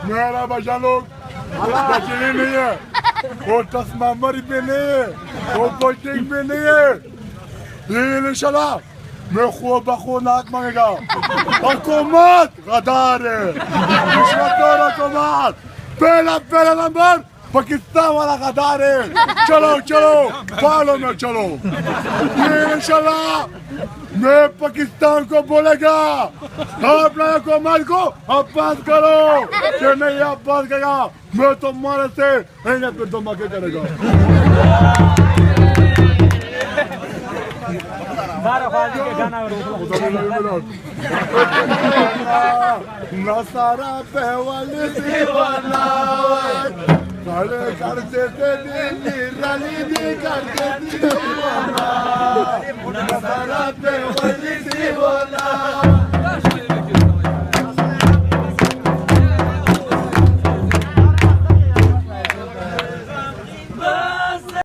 मेरा बच्चा लोग बचने नहीं है, वो तस्मामरी पे नहीं है, वो पोस्टिंग पे नहीं है। ये इंशाल्लाह मैं खुद बखुद नाक मांगेगा। हुकूमत गद्दार है, हुकूमत पहला नंबर पाकिस्तान वाला गद्दार है। चलो चलो फॉलो में चलो। ये इंशाल्लाह मैं पाकिस्तान को बोलेगा अपना हुकूमत को अब बंद करो, कि नहीं अब बंद करेगा मैं तुम्हारे से इन्हें पे धमाके करेगा। नसारा पहवाले से बनावट करते थे, रली भी करते थे।